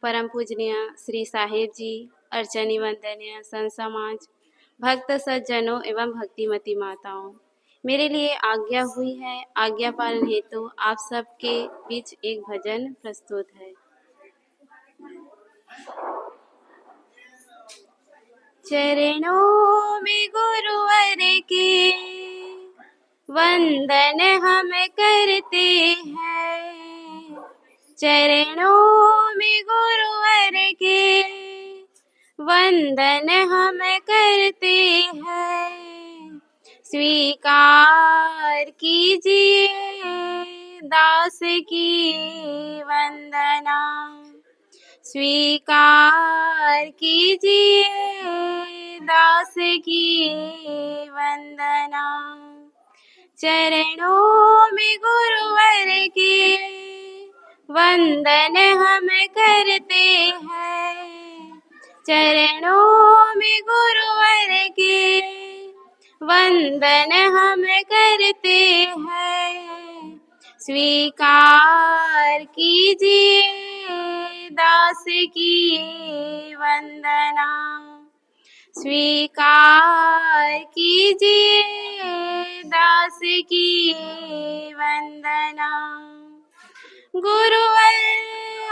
परम पूजनीय श्री साहेब जी, अर्चनी वंदनीय संत समाज, भक्त सज्जनों एवं भक्तिमती माताओं, मेरे लिए आज्ञा हुई है। आज्ञा पालन हेतु आप सबके बीच एक भजन प्रस्तुत है। चरणों में गुरुवर के वंदन हम करते हैं। चरणों में गुरुवर के वंदन हम करते हैं। स्वीकार कीजिए दास की वंदना, स्वीकार कीजिए दास की वंदना। चरणों में गुरुवर के वंदन हम करते हैं। चरणों में गुरुवर के वंदन हम करते हैं। स्वीकार कीजिए दास की वंदना, स्वीकार कीजिए दास की वंदना। गुरुवर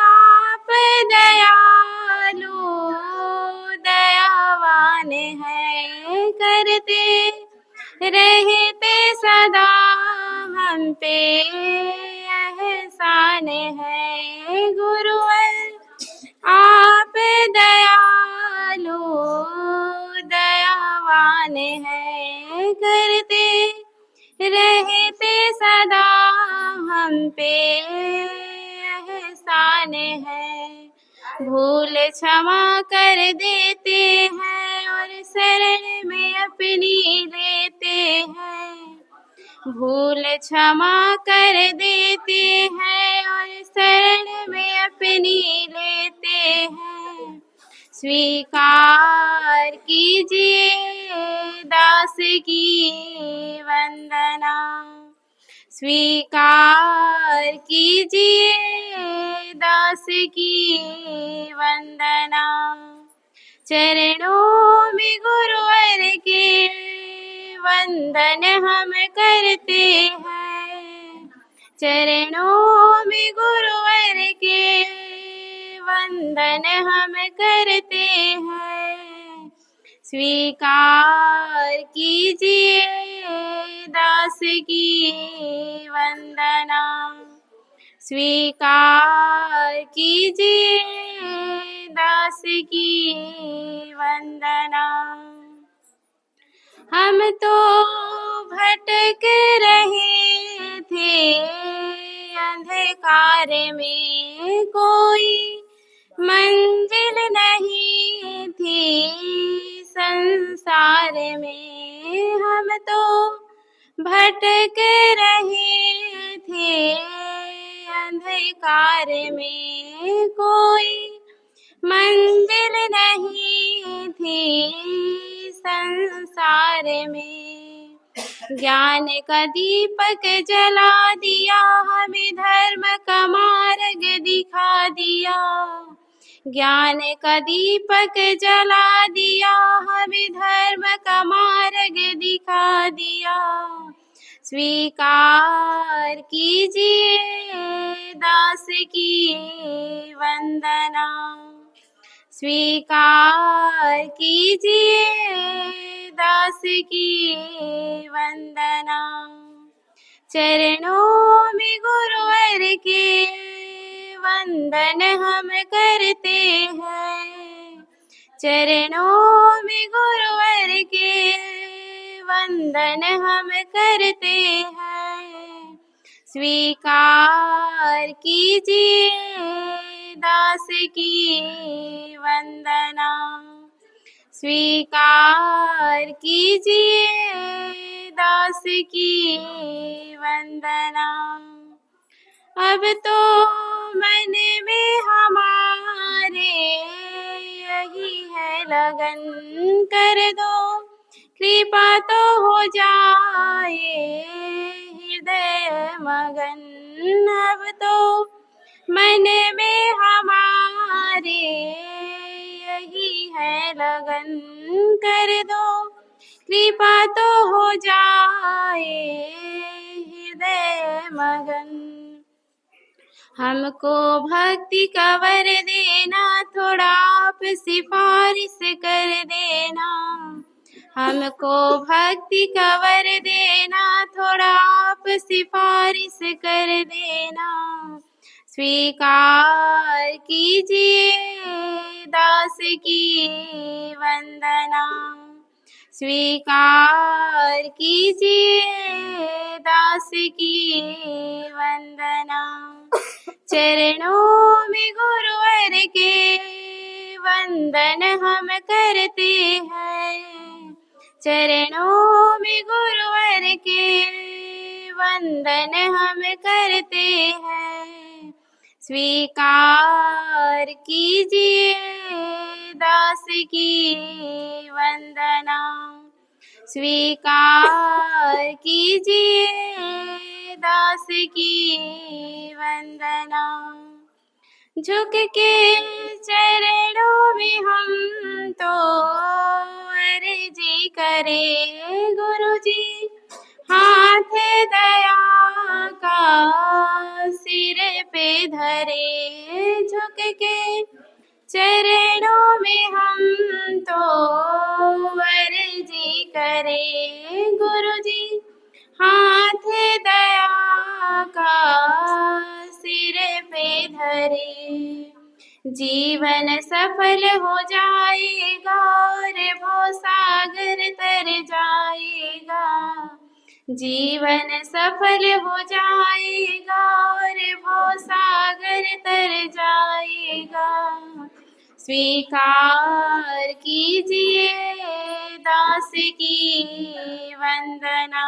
आप दयालु दयावान है, करते रहते सदा हम पे एहसान है। गुरुवर आप दयालु दयावान है, करते रहते सदा हम पे एहसान है। भूल क्षमा कर देते हैं और शरण में अपनी लेते हैं। भूल क्षमा कर देते हैं और शरण में अपनी लेते हैं। स्वीकार कीजिए दास की वंदना, स्वीकार कीजिए दास की वंदना। चरणों में गुरुवर के वंदन हम करते हैं। चरणों में गुरुवर के वंदन हम करते हैं। स्वीकार कीजिए दास की वंदना, स्वीकार कीजिए दास की वंदना। हम तो भटक रहे थे अंधकार में, कोई मंजिल नहीं थी संसार में। हम तो भटक रहे थे अंधकार में, कोई मंजिल नहीं थी संसार में। ज्ञान का दीपक जला दिया, हमें धर्म का मार्ग दिखा दिया। ज्ञान का दीपक जला दिया, हमें धर्म का मार्ग दिखा दिया। स्वीकार कीजिए दास की वंदना, स्वीकार कीजिए दास की वंदना। चरणों में गुरुवर के वंदन हम करते हैं। चरणों में गुरुवर के वंदन हम करते हैं। स्वीकार कीजिए दास की वंदना, स्वीकार कीजिए दास की वंदना। अब तो मन में हमारे यही है लगन, कर दो कृपा तो हो जाए हृदय मगन। अब तो मन में हमारे रे यही है लगन, कर दो कृपा तो हो जाए हृदय मगन। हमको भक्ति का वर देना, थोड़ा आप सिफारिश कर देना। हमको भक्ति का वर देना, थोड़ा आप सिफारिश कर देना। स्वीकार कीजिए दास की वंदना, स्वीकार कीजिए दास की वंदना। चरणों में गुरुवर के वंदन हम करते हैं, चरणों में गुरुवर के वंदन हम करते हैं। स्वीकार कीजिए दास की वंदना, स्वीकार कीजिए दास की वंदना। झुक के चरणों में हम तो अर्जी करें गुरु जी, हाथ दया का सिर पे धरे। झुक के चरणों में हम तो अर्जी करें गुरु जी, हाथ दया का सिर पे धरे। जीवन सफल हो जाएगा और भव सागर तर जाएगा, जीवन सफल हो जाएगा और भव सागर तर जाएगा। स्वीकार कीजिए दास की वंदना,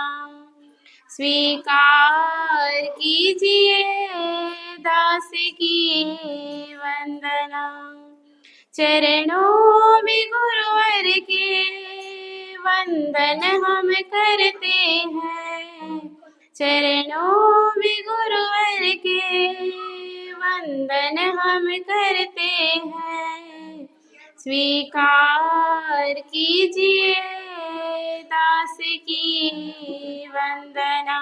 स्वीकार कीजिए दास की वंदना। चरणों में गुरुवर के वंदन हम करते हैं, चरणों में गुरुवर के वंदन हम करते हैं। स्वीकार कीजिए दास की वंदना,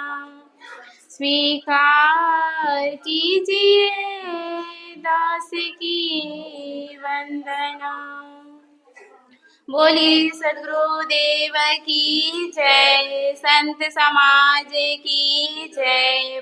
स्वीकार कीजिए दास की वंदना। बोलिए सद्गुरुदेव की जय, संत समाज की जय।